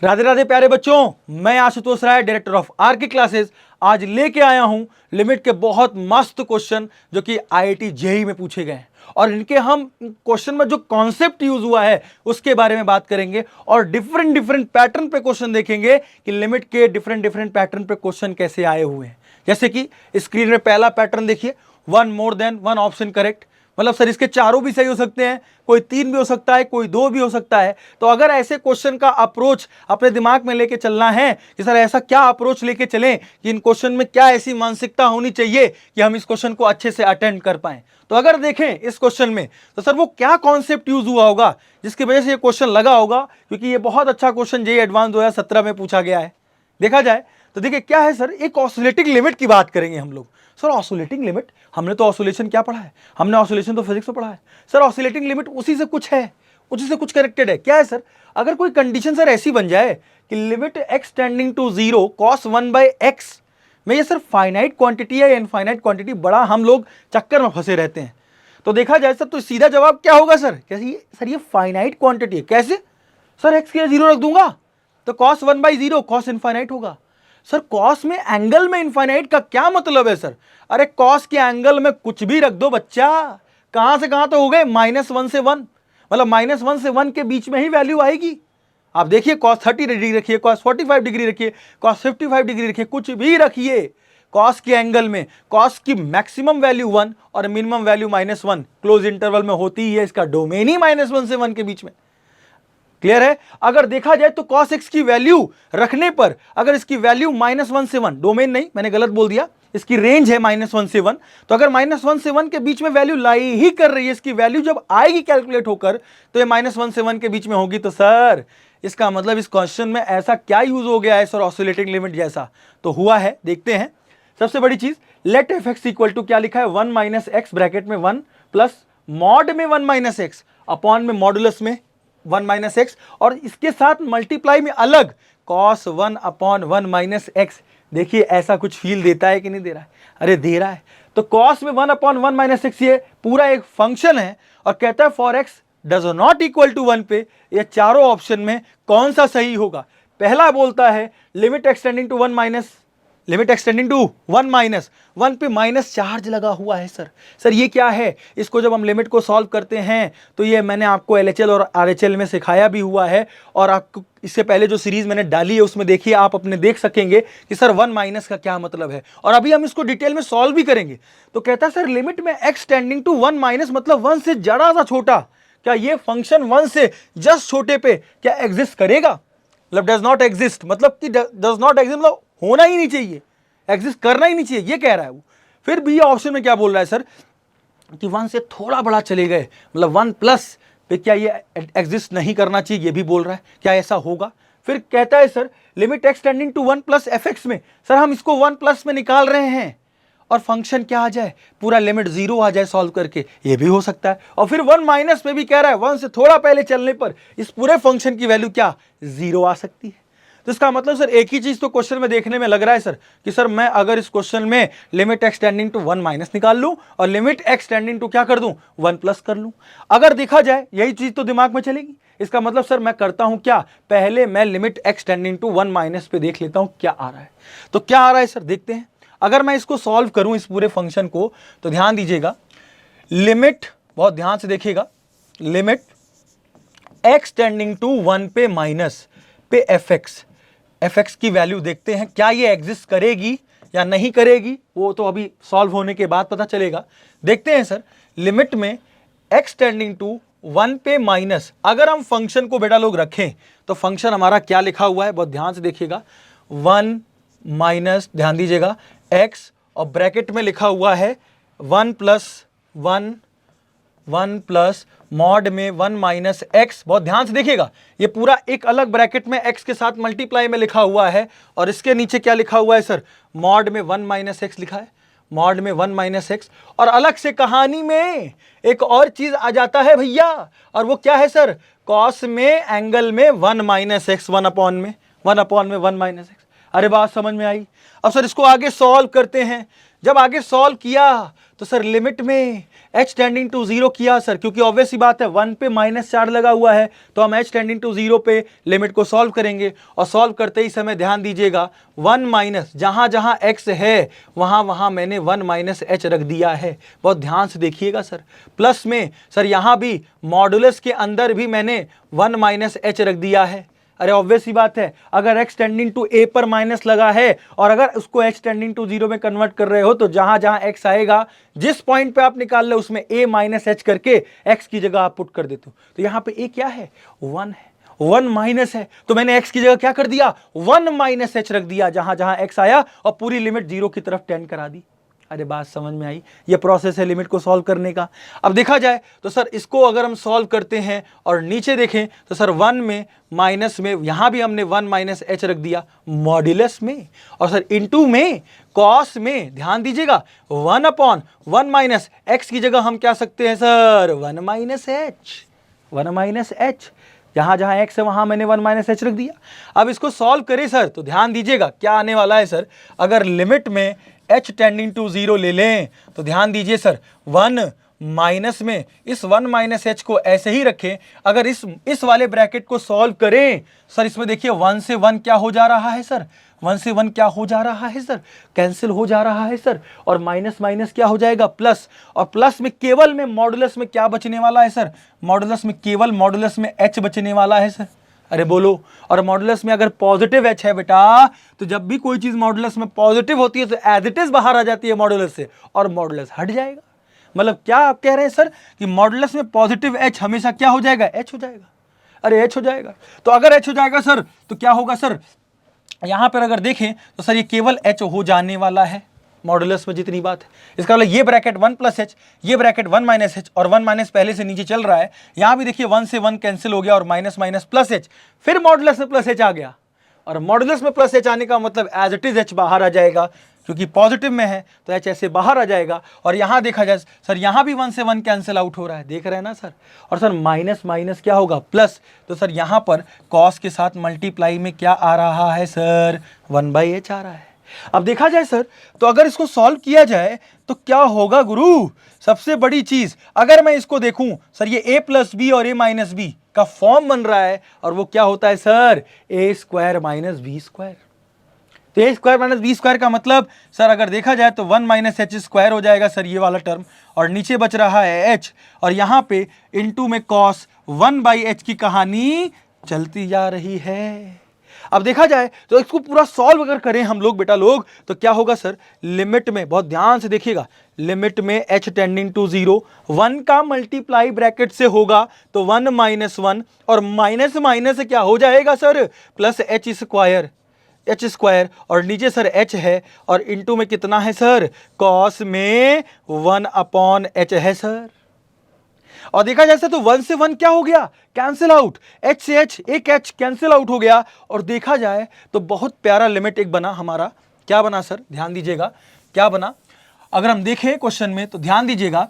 राधे राधे प्यारे बच्चों, मैं आशुतोष राय, डायरेक्टर ऑफ आर के क्लासेस, आज लेके आया हूं लिमिट के बहुत मस्त क्वेश्चन जो कि आईआईटी जेईई में पूछे गए हैं। और इनके हम क्वेश्चन में जो कॉन्सेप्ट यूज हुआ है उसके बारे में बात करेंगे और डिफरेंट डिफरेंट पैटर्न पे क्वेश्चन देखेंगे कि लिमिट के डिफरेंट डिफरेंट पैटर्न पे क्वेश्चन कैसे आए हुए हैं। जैसे कि स्क्रीन में पहला पैटर्न देखिए, one more than one option correct. मतलब सर इसके चारों भी सही हो सकते हैं, कोई तीन भी हो सकता है, कोई दो भी हो सकता है। तो अगर ऐसे क्वेश्चन का अप्रोच अपने दिमाग में लेके चलना है कि सर ऐसा क्या अप्रोच लेके चलें कि इन क्वेश्चन में क्या ऐसी मानसिकता होनी चाहिए कि हम इस क्वेश्चन को अच्छे से अटेंड कर पाएं, तो अगर देखें इस क्वेश्चन में तो सर वो क्या कॉन्सेप्ट यूज हुआ होगा जिसकी वजह से ये क्वेश्चन लगा होगा, क्योंकि ये बहुत अच्छा क्वेश्चन जेईई एडवांस 2017 में पूछा गया है। देखा जाए तो देखिए क्या है सर, एक ऑसिलेटिंग लिमिट की बात करेंगे हम लोग। सर ऑसिलेटिंग लिमिट, हमने तो ऑसिलेशन क्या पढ़ा है, हमने ऑसिलेशन तो फिजिक्स में पढ़ा है। सर ऑसिलेटिंग लिमिट उसी से कुछ है, उसी से कुछ कनेक्टेड है। क्या है सर, अगर कोई कंडीशन सर ऐसी बन जाए कि limit x tending to zero cos 1/x में, ये सर फाइनाइट क्वांटिटी है या इनफाइनाइट क्वांटिटी, बड़ा हम लोग चक्कर में फंसे रहते हैं। तो देखा जाए सर तो सीधा जवाब क्या होगा सर, कैसे सर ये फाइनाइट क्वांटिटी है। कैसे सर, एक्स के जीरो रख दूंगा तो कॉस 1/0 कॉस इनफाइनाइट होगा। सर कॉस में एंगल में इनफाइनाइट का क्या मतलब है सर, अरे कॉस के एंगल में कुछ भी रख दो बच्चा, कहां से कहां तो हो गए, -1 से 1, मतलब -1 से 1 के बीच में ही वैल्यू आएगी। आप देखिए कॉस 30 डिग्री रखिए, कॉस 45 डिग्री रखिए, कॉस 55 डिग्री रखिए, कुछ भी रखिए, कॉस के एंगल में कॉस की मैक्सिमम वैल्यू 1 और मिनिमम वैल्यू -1 क्लोज इंटरवल में होती ही है, इसका डोमेन ही -1 से 1 के बीच में। क्लियर है। अगर देखा जाए तो cos x की वैल्यू रखने पर, अगर इसकी वैल्यू -1 से 1, डोमेन नहीं, मैंने गलत बोल दिया, इसकी रेंज है -1 से 1, तो अगर -1 से 1 के बीच में वैल्यू लाई ही कर रही है, इसकी वैल्यू जब आएगी कैलकुलेट होकर तो ये -1 से 1 के बीच में होगी। तो सर इसका मतलब इस क्वेश्चन में ऐसा क्या यूज हो गया है सर, ऑसिलेटिंग लिमिट जैसा तो हुआ है। देखते हैं सबसे बड़ी चीज, let f x equal to क्या लिखा है, 1 - x ब्रैकेट में 1 प्लस मॉड में 1 - x अपॉन में मॉडुलस में 1 - x, और इसके साथ मल्टीप्लाई में अलग cos 1/1 - x। देखिए ऐसा कुछ फील देता है कि नहीं दे रहा है, अरे दे रहा है। तो cos में 1/1 - x ये पूरा एक फंक्शन है और कहता है for x does not equal to 1 पे ये चारों ऑप्शन में कौन सा सही होगा। पहला बोलता है लिमिट एक्सटेंडिंग टू 1 पे माइनस चार्ज लगा हुआ है। सर ये क्या है, इसको जब हम लिमिट को सॉल्व करते हैं तो ये मैंने आपको एलएचएल और आरएचएल में सिखाया भी हुआ है, और आपको इससे पहले जो सीरीज मैंने डाली है उसमें देखिए, आप अपने देख सकेंगे कि सर 1 - का क्या मतलब है, और अभी हम इसको डिटेल में सॉल्व भी करेंगे। तो कहता है सर लिमिट में एक्स टेंडिंग टू 1 - मतलब 1 से जरा सा छोटा, क्या ये फंक्शन 1 से जस्ट छोटे पे क्या एग्जिस्ट करेगा, मतलब डज नॉट एग्जिस्ट, मतलब कि डज नॉट एग्जिस्ट मतलब होना ही नहीं चाहिए, एग्जिस्ट करना ही नहीं चाहिए, ये कह रहा है वो। फिर बी ऑप्शन में क्या बोल रहा है सर कि 1 से थोड़ा बड़ा चले गए, मतलब 1+ पे क्या ये एग्जिस्ट नहीं करना चाहिए, ये भी बोल रहा है, क्या ऐसा होगा। फिर कहता है sir limit x tending to 1 + fx में, सर हम इसको 1+ में निकाल रहे हैं और फंक्शन क्या आ जाए, पूरा लिमिट 0 आ जाए सॉल्व करके, ये भी हो सकता है। और फिर 1 - पे भी कह रहा है 1 से थोड़ा पहले चलने पर इस पूरे फंक्शन की वैल्यू क्या 0 आ सकती है। तो इसका मतलब सर एक ही चीज तो क्वेश्चन में देखने में लग रहा है सर कि सर मैं अगर इस क्वेश्चन में लिमिट एक्स टेंडिंग टू 1 - निकाल लूं और लिमिट एक्स टेंडिंग टू क्या कर दूं 1+ कर लूं, अगर देखा जाए यही चीज तो दिमाग में चलेगी। इसका मतलब सर मैं करता हूं क्या, पहले मैं लिमिट एक्स टेंडिंग टू 1 - पे देख लेता हूं क्या आ रहा है। तो क्या आ रहा है सर देखते हैं। अगर मैं इसको सॉल्व करूं इस पूरे फंक्शन को, तो ध्यान दीजिएगा, लिमिट बहुत ध्यान से देखिएगा, लिमिट एक्स टेंडिंग टू 1 पे माइनस पे fx की वैल्यू देखते हैं क्या ये एग्जिस्ट करेगी या नहीं करेगी, वो तो अभी सॉल्व होने के बाद पता चलेगा। देखते हैं सर लिमिट में x टेंडिंग टू 1 पे माइनस, अगर हम फंक्शन को बेटा लोग रखें तो फंक्शन हमारा क्या लिखा हुआ है, बहुत ध्यान से देखिएगा, 1 - ध्यान दीजिएगा x, और ब्रैकेट में लिखा हुआ है 1 प्लस मॉड में 1 - x, बहुत ध्यान से देखिएगा, ये पूरा एक अलग ब्रैकेट में x के साथ मल्टीप्लाई में लिखा हुआ है, और इसके नीचे क्या लिखा हुआ है सर, मॉड में 1 - x लिखा है, मॉड में 1 - x। और अलग से कहानी में एक और चीज आ जाता है भैया, और वो क्या है सर, कॉस में एंगल में 1 - x, 1/1 - x। अरे बात समझ में आई। अब सर इसको आगे सॉल्व करते हैं, जब आगे सॉल्व किया तो सर लिमिट में h टेंडिंग टू 0 किया सर, क्योंकि ऑब्वियस सी बात है 1 पे -4 लगा हुआ है, तो हम h टेंडिंग टू 0 पे लिमिट को सॉल्व करेंगे। और सॉल्व करते ही समय ध्यान दीजिएगा 1 माइनस जहां जहां x है वहां वहां मैंने 1 - h रख दिया है। बहुत ध्यान से देखिएगा सर। प्लस में सर यहां भी मॉडुलस के अंदर भी मैंने 1 - h रख दिया है। अरे ऑब्वियस सी बात है, अगर x टेंडिंग टू a पर माइनस लगा है और अगर उसको h टेंडिंग टू 0 में कन्वर्ट कर रहे हो, तो जहां जहां x आएगा जिस पॉइंट पे आप निकाल रहे हो उसमें a - h करके x की जगह आप पुट कर देते हो। तो यहां पे a क्या है, 1 है, 1 माइनस है, तो मैंने x की जगह क्या कर दिया, 1 - h रख दिया जहां जहां x आया और पूरी लिमिट 0 की तरफ टेंड करा दी। अरे बात समझ में आई, ये प्रोसेस है लिमिट को सॉल्व करने का। अब देखा जाए तो सर इसको अगर हम सॉल्व करते हैं और नीचे देखें तो सर 1 में माइनस में यहां भी हमने 1 - h रख दिया मॉड्यूलस में, और सर इनटू में कॉस में ध्यान दीजिएगा 1/1 - x की जगह हम क्या सकते हैं सर, 1 - h जहां जहां x है वहां मैंने 1 - h रख दिया। अब इसको सॉल्व करें सर तो ध्यान दीजिएगा क्या आने वाला है सर, अगर लिमिट में h टेंडिंग टू 0 ले लें तो ध्यान दीजिए सर 1 माइनस में इस 1 - h को ऐसे ही रखें। अगर इस वाले ब्रैकेट को सॉल्व करें सर, इसमें देखिए 1 से 1 क्या हो जा रहा है सर, 1 से 1 क्या हो जा रहा है सर, कैंसिल हो जा रहा है सर, और माइनस माइनस क्या हो जाएगा प्लस, और प्लस में केवल में मॉडुलस में क्या बचने वाला है सर, मॉडुलस में केवल मॉडुलस में h बचने वाला है सर। अरे बोलो, और मॉडुलस में अगर पॉजिटिव h है बेटा, तो जब भी कोई चीज मॉडुलस में पॉजिटिव होती है तो एज इट इज बाहर आ जाती है मॉडुलस से और मॉडुलस हट जाएगा। मतलब क्या आप कह रहे हैं सर कि मॉडुलस में पॉजिटिव h हमेशा क्या हो जाएगा, h हो जाएगा। अरे h हो जाएगा, तो अगर h हो जाएगा सर तो क्या होगा सर, यहां पर अगर देखें तो सर ये केवल h हो जाने वाला है मॉडुलस में जितनी बात है। इसका मतलब ये ब्रैकेट 1 + h, ये ब्रैकेट 1 - h, और 1 पहले से नीचे चल रहा है। यहां भी देखिए 1 से 1 कैंसिल हो गया और माइनस माइनस प्लस h, फिर मॉडुलस में प्लस h आ गया, और मॉडुलस में प्लस h आने का मतलब एज इट इज h बाहर आ जाएगा, क्योंकि पॉजिटिव में है तो h ऐसे बाहर आ जाएगा। और यहां देखा जाए सर यहां भी 1 से 1 कैंसिल आउट हो रहा है, देख रहे हैं ना सर, और सर माइनस माइनस क्या होगा प्लस, तो सर यहां पर कॉस के साथ मल्टीप्लाई में क्या आ रहा है सर, 1/h आ रहा है। अब देखा जाए सर तो अगर इसको सॉल्व किया जाए तो क्या होगा गुरु, सबसे बड़ी चीज अगर मैं इसको देखूं सर, ये a + b और a - b का फॉर्म बन रहा है, और वो क्या होता है सर, a² - b²। तो a² - b² का मतलब सर अगर देखा जाए तो 1 - h² हो जाएगा सर ये वाला टर्म, और नीचे बच रहा है h, और यहां पे इनटू में cos 1/h की कहानी चलती जा रही है। अब देखा जाए तो इसको पूरा सॉल्व अगर करें हम लोग बेटा लोग, तो क्या होगा सर, लिमिट में बहुत ध्यान से देखिएगा, लिमिट में h टेंडिंग टू 0 1 का मल्टीप्लाई ब्रैकेट से होगा तो 1 - 1, और माइनस माइनस क्या हो जाएगा सर, प्लस h², और नीचे सर h है, और इनटू में कितना है सर, cos में 1/h है सर। और देखा जाए तो 1 से 1 क्या हो गया, कैंसिल आउट, h से h एक h कैंसिल आउट हो गया, और देखा जाए तो बहुत प्यारा लिमिट एक बना हमारा, क्या बना सर, ध्यान दीजिएगा क्या बना, अगर हम देखें क्वेश्चन में तो ध्यान दीजिएगा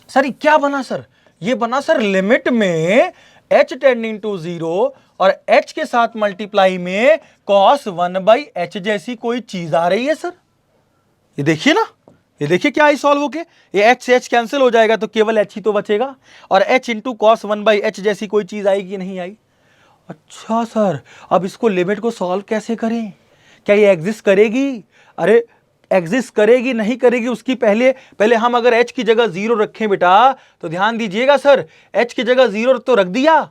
सर ये क्या बना सर, ये बना सर लिमिट में h टेंडिंग टू 0 और h के साथ मल्टीप्लाई में cos 1/h जैसी कोई चीज आ रही है सर। ये देखिए ना, ये देखिए क्या आई सॉल्व होके, ये h से h कैंसिल हो जाएगा तो केवल h ही तो बचेगा, और h इंटू cos 1/h जैसी कोई चीज आएगी नहीं आई। अच्छा सर, अब इसको लिमिट को सॉल्व कैसे करें, क्या ये एग्जिस्ट करेगी, अरे एग्जिस्ट करेगी नहीं करेगी उसकी पहले हम अगर h की जगह 0 रखें बेटा, तो ध्यान दीजिएगा सर h की जगह 0 तो रख दिया,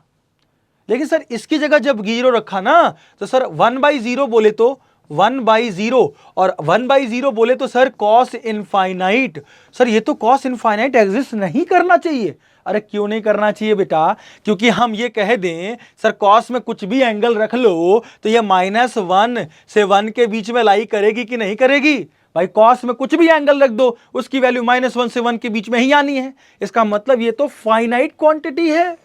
लेकिन सर इसकी जगह जब 0 रखा ना तो सर 1/0 बोले तो 1/0, और 1/0 बोले तो सर cos इनफाइनाइट, सर ये तो cos इनफाइनाइट एग्जिस्ट नहीं करना चाहिए। अरे क्यों नहीं करना चाहिए बेटा, क्योंकि हम ये कह दें सर cos में कुछ भी एंगल रख लो तो ये -1 से 1 के बीच में लाई करेगी कि नहीं करेगी, भाई cos में कुछ भी एंगल रख दो उसकी वैल्यू -1 से 1 के बीच में ही आनी है। इसका मतलब ये तो फाइनाइट क्वांटिटी है,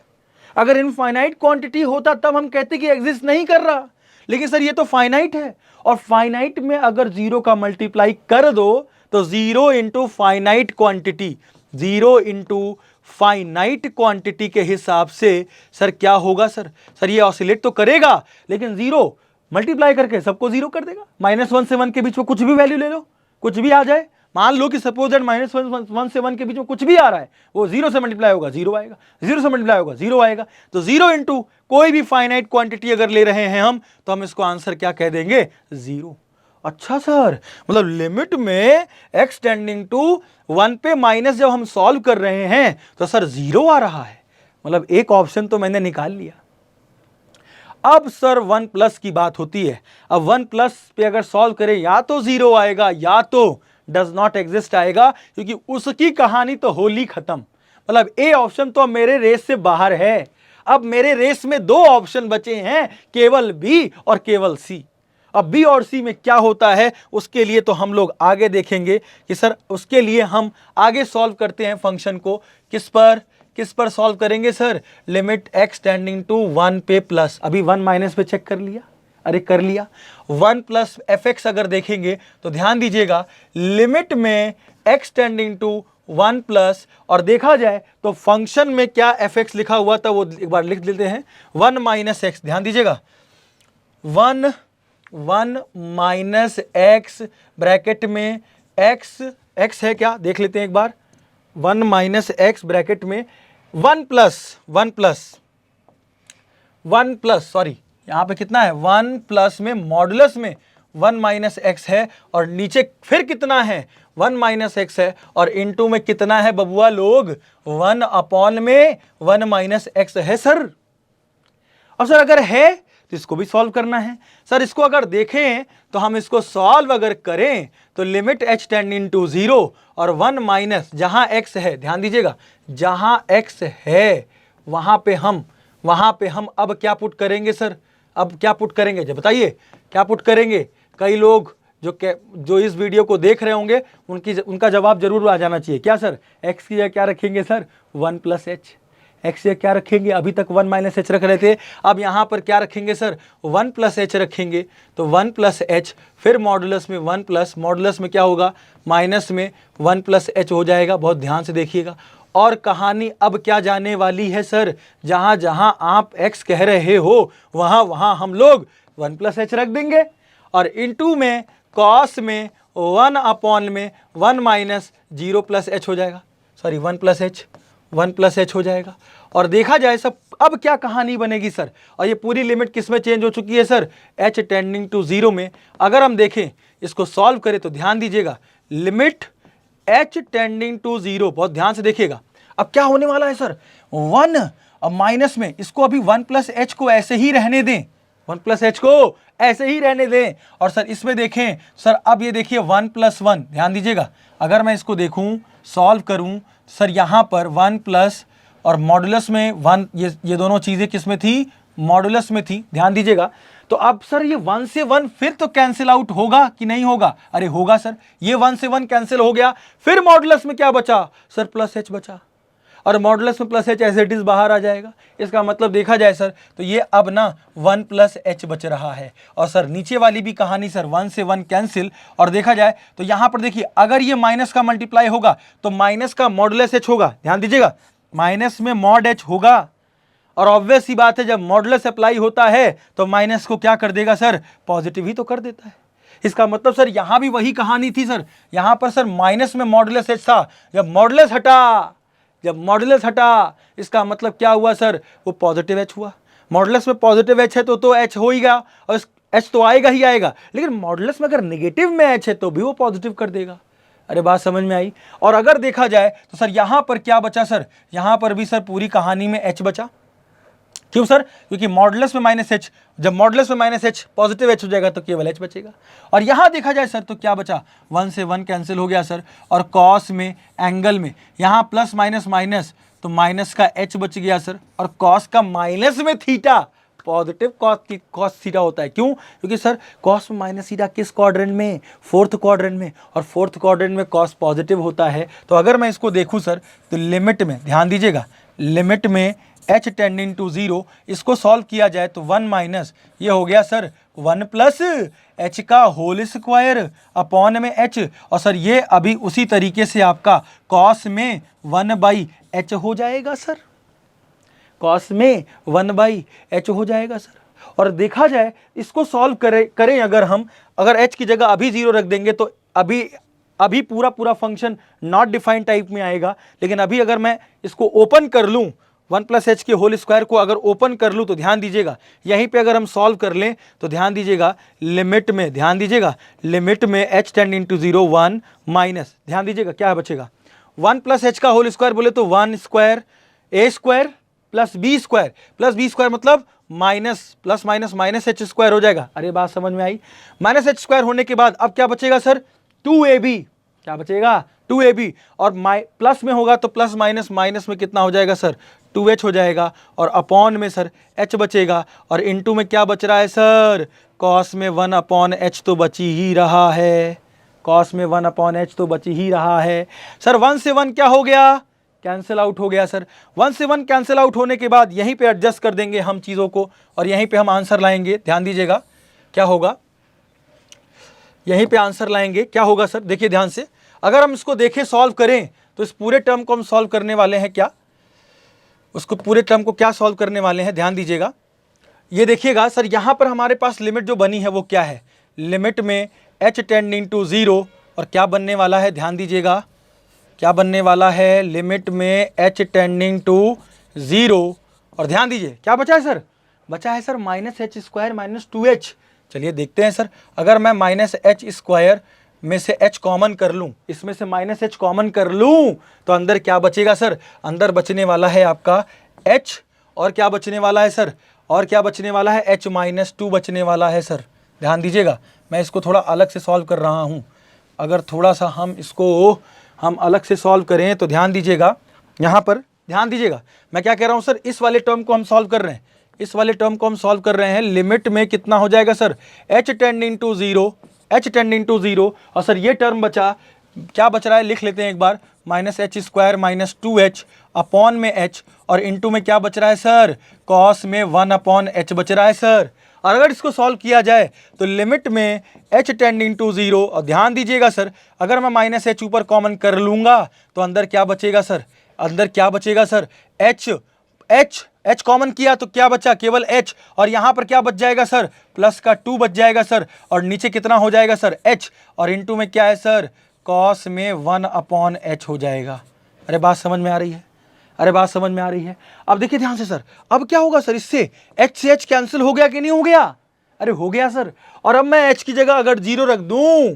अगर इनफाइनाइट क्वांटिटी होता तब हम कहते कि एग्जिस्ट नहीं कर रहा, लेकिन सर ये तो फाइनाइट है, और फाइनाइट में अगर 0 का मल्टीप्लाई कर दो तो 0 into finite quantity, 0 into finite quantity के हिसाब से सर क्या होगा सर ये ऑसिलेट तो करेगा, लेकिन 0 मल्टीप्लाई करके सबको 0 कर देगा, -1 से 1 के बीच में कुछ भी वैल्यू ले लो, कुछ भी आ जाए मान लो कि सपोज दैट -1 से 1 के बीच में कुछ भी आ रहा है, वो 0 से मल्टीप्लाई होगा 0 आएगा, 0 से मल्टीप्लाई होगा 0 आएगा। तो 0 इंटू कोई भी फाइनाइट क्वांटिटी अगर ले रहे हैं हम, तो हम इसको आंसर क्या कह देंगे, 0। अच्छा सर, मतलब लिमिट में x टेंडिंग टू 1 पे माइनस जब हम सॉल्व कर रहे हैं तो सर 0 आ रहा है, मतलब एक ऑप्शन तो मैंने निकाल लिया। अब सर 1 प्लस की बात होती है। अब 1 प्लस पे अगर सॉल्व करें या तो 0 आएगा या तो डज नॉट एग्जिस्ट आएगा, क्योंकि उसकी कहानी तो होली खत्म। मतलब ए ऑप्शन तो अब मेरे रेस से बाहर है। अब मेरे रेस में दो ऑप्शन बचे हैं, केवल बी और केवल सी। अब बी और सी में क्या होता है उसके लिए तो हम लोग आगे देखेंगे कि सर उसके लिए हम आगे सॉल्व करते हैं फंक्शन को। किस पर सॉल्व करेंगे sir, limit x tending to 1 पे प्लस, अभी 1 माइनस पे चेक कर लिया, अरे कर लिया। 1 प्लस fx अगर देखेंगे तो ध्यान दीजिएगा लिमिट में x टेंडिंग टू 1 प्लस, और देखा जाए तो फंक्शन में क्या fx लिखा हुआ था वो एक बार लिख लेते हैं, 1 माइनस एक्स। ध्यान दीजिएगा 1 माइनस एक्स ब्रैकेट में x है क्या, देख लेते हैं एक बार। 1 माइनस एक्स ब्रैकेट में 1 प्लस सॉरी यहां पे कितना है, 1 प्लस में मॉडुलस में 1 माइनस एक्स है, और नीचे फिर कितना है 1 माइनस एक्स है, और इनटू में कितना है बबुआ लोग, 1 अपॉन में 1 माइनस एक्स है सर। अब सर अगर है तो इसको भी सॉल्व करना है। सर इसको अगर देखें तो हम इसको सॉल्व अगर करें तो लिमिट h टेंडिंग टू 0 और 1 माइनस जहां x है, ध्यान दीजिएगा जहां x है वहां पे हम अब क्या पुट करेंगे सर, अब क्या पुट करेंगे जब बताइए, क्या पुट करेंगे। कई लोग जो इस वीडियो को देख रहे होंगे उनका जवाब जरूर आ जाना चाहिए। क्या सर, x की जगह क्या रखेंगे सर, 1 प्लस एच। एक्स से क्या रखेंगे, अभी तक 1 माइनस एच रख रहे थे, अब यहाँ पर क्या रखेंगे सर, 1 प्लस एच रखेंगे। तो 1 प्लस एच, फिर मॉडुलस में 1 प्लस, मॉडुलस में क्या होगा, माइनस में 1 प्लस एच हो जाएगा। बहुत ध्यान से देखिएगा। और कहानी अब क्या जाने वाली है सर, जहाँ जहाँ आप x कह रहे हो वहाँ वहाँ हम लोग 1 प्लस एच रख देंगे, और इनटू में कॉस में 1 अपॉन में 1 माइनस 0 प्लस एच हो जाएगा, सॉरी 1 प्लस एच हो जाएगा। और देखा जाए सब अब क्या कहानी बनेगी सर, और ये पूरी लिमिट किस में चेंज हो चुकी है सर, h टेंडिंग टू 0 में। अगर हम देखें इसको सॉल्व करें तो ध्यान दीजिएगा लिमिट h टेंडिंग टू 0, बहुत ध्यान से देखिएगा। अब क्या होने वाला है सर, 1 अब माइनस में इसको अभी 1 प्लस एच को ऐसे ही रहने दें, 1 प्लस एच को ऐसे ही रहने दें। और सर इसमें देखें सर, अब ये देखिए 1 प्लस 1, ध्यान दीजिएगा अगर मैं इसको देखूं सॉल्व करूं सर, यहाँ पर 1 प्लस और मॉडुलस में 1, ये दोनों चीज़ें किस में थी, मॉडुलस में थी, ध्यान दीजिएगा। तो अब सर ये 1 से 1 फिर तो कैंसिल आउट होगा कि नहीं होगा, अरे होगा सर, ये 1 से 1 कैंसिल हो गया, फिर मॉडुलस में क्या बचा सर, प्लस एच बचा, और मॉडुलस में plus h as it is बाहर आ जाएगा। इसका मतलब देखा जाए सर तो ये अब ना 1 प्लस एच बच रहा है। और सर नीचे वाली भी कहानी सर 1 से 1 कैंसिल, और देखा जाए तो यहाँ पर देखिए अगर ये माइनस का मल्टीप्लाई होगा तो माइनस का मॉडुलस एच होगा, ध्यान दीजिएगा माइनस में मॉड एच होगा, और ऑब्वियस ही बात है जब मॉडुलस अप्लाई होता है तो माइनस को क्या कर देगा सर, पॉजिटिव ही तो कर देता है। इसका मतलब सर यहाँ भी वही कहानी थी सर, यहाँ पर सर माइनस में मॉडुलस एच था, जब मॉडुलस हटा इसका मतलब क्या हुआ सर, वो पॉजिटिव एच हुआ। मॉडुलस में पॉजिटिव एच है तो एच हो ही गया, और एच तो आएगा ही आएगा, लेकिन मॉडुलस में अगर नेगेटिव में एच है तो भी वो पॉजिटिव कर देगा। अरे बात समझ में आई। और अगर देखा जाए तो सर यहाँ पर क्या बचा सर, यहाँ पर भी सर पूरी कहानी में एच बचा। क्यों सर, क्योंकि मॉडुलस में माइनस एच, जब मॉडुलस में माइनस एच पॉजिटिव एच हो जाएगा तो केवल एच बचेगा। और यहाँ देखा जाए सर तो क्या बचा, 1 से 1 कैंसिल हो गया सर, और कॉस में एंगल में यहाँ प्लस माइनस माइनस तो माइनस का एच बच गया सर, और कॉस का माइनस में थीटा, पॉजिटिव कॉस थीटा होता है। क्यों, क्योंकि सर कॉस में माइनस थीटा किस क्वाड्रेंट में, फोर्थ क्वाड्रेंट में, और फोर्थ क्वाड्रेंट में कॉस पॉजिटिव होता है। तो अगर मैं इसको देखूँ सर तो लिमिट में, ध्यान दीजिएगा लिमिट में h टेंडिंग टू 0, इसको सॉल्व किया जाए तो 1 माइनस ये हो गया सर 1 प्लस h का होल स्क्वायर अपॉन में h, और सर ये अभी उसी तरीके से आपका कॉस में 1/h हो जाएगा सर, कॉस में 1/h हो जाएगा सर। और देखा जाए इसको सॉल्व करें अगर हम, अगर h की जगह अभी 0 रख देंगे तो अभी अभी पूरा पूरा फंक्शन नॉट डिफाइंड टाइप में आएगा, लेकिन अभी अगर मैं इसको ओपन कर लूं, 1 प्लस एच के होल स्क्वायर को अगर ओपन कर लूं तो ध्यान दीजिएगा यहीं पे अगर हम सॉल्व कर लें तो ध्यान दीजिएगा लिमिट में, ध्यान दीजिएगा लिमिट में एच टेंडिंग टू 0 1 माइनस, ध्यान दीजिएगा क्या बचेगा 1 प्लस एच का होल स्क्वायर बोले तो 1 स्क्वायर ए स्क्वायर प्लस बी स्क्वायर मतलब minus plus minus minus H square हो जाएगा। अरे बात समझ में आई। माइनस एच स्क्वायर होने के बाद अब क्या बचेगा सर 2ab, क्या बचेगा 2ab, और प्लस में होगा तो प्लस माइनस माइनस में कितना हो जाएगा सर 2h हो जाएगा, और अपॉन में सर h बचेगा, और इनटू में क्या बच रहा है सर कॉस में 1 अपॉन h तो बची ही रहा है, कॉस में 1 अपॉन h तो बची ही रहा है। सर 1 से 1 क्या हो गया कैंसिल आउट हो गया सर। 1 से 1 कैंसिल आउट होने के बाद यहीं पे एडजस्ट कर देंगे हम चीज़ों को और यहीं पे हम आंसर लाएंगे। ध्यान दीजिएगा क्या होगा, यहीं पे आंसर लाएंगे क्या होगा सर, देखिए ध्यान से। अगर हम इसको देखें सॉल्व करें तो इस पूरे टर्म को हम सॉल्व करने वाले हैं क्या, उसको पूरे टर्म को क्या सॉल्व करने वाले हैं, ध्यान दीजिएगा। ये देखिएगा सर यहाँ पर हमारे पास लिमिट जो बनी है वो क्या है, लिमिट में h टेंडिंग टू 0 और क्या बनने वाला है, ध्यान दीजिएगा क्या बनने वाला है, लिमिट में h टेंडिंग टू 0 और ध्यान दीजिए क्या बचा है सर, बचा है sir minus H square minus 2h। चलिए देखते हैं सर, अगर मैं माइनस एच स्क्वायर में से h कॉमन कर लूं, इसमें से माइनस एच कॉमन कर लूं तो अंदर क्या बचेगा सर, अंदर बचने वाला है आपका h, और क्या बचने वाला है सर, और क्या बचने वाला है h माइनस 2 बचने वाला है सर। ध्यान दीजिएगा मैं इसको थोड़ा अलग से सॉल्व कर रहा हूं, अगर थोड़ा सा हम इसको हम अलग से सॉल्व करें तो ध्यान दीजिएगा यहाँ पर, ध्यान दीजिएगा मैं क्या कह रहा हूँ सर, इस वाले टर्म को हम सॉल्व कर रहे हैं, इस वाले टर्म को हम सॉल्व कर रहे हैं, लिमिट में कितना हो जाएगा sir h tending to 0, h tending to 0, और सर ये टर्म बचा, क्या बच रहा है लिख लेते हैं एक बार, minus H square minus 2h upon में h, और इंटू में क्या बच रहा है सर कॉस में 1 अपॉन h बच रहा है सर। और अगर इसको सॉल्व किया जाए तो लिमिट में h टेंडिंग टू 0, और ध्यान दीजिएगा सर अगर मैं माइनस h ऊपर कॉमन कर लूँगा तो अंदर क्या बचेगा सर, अंदर क्या बचेगा सर h कॉमन किया तो क्या बचा केवल h, और यहाँ पर क्या बच जाएगा सर प्लस का 2 बच जाएगा सर, और नीचे कितना हो जाएगा सर h, और इंटू में क्या है सर कॉस में 1 अपॉन h हो जाएगा। अरे बात समझ में आ रही है, अरे बात समझ में आ रही है। अब देखिए ध्यान से सर, अब क्या होगा सर, इससे h से h कैंसिल हो गया कि नहीं हो गया, अरे हो गया सर। और अब मैं h की जगह अगर 0 रख दूं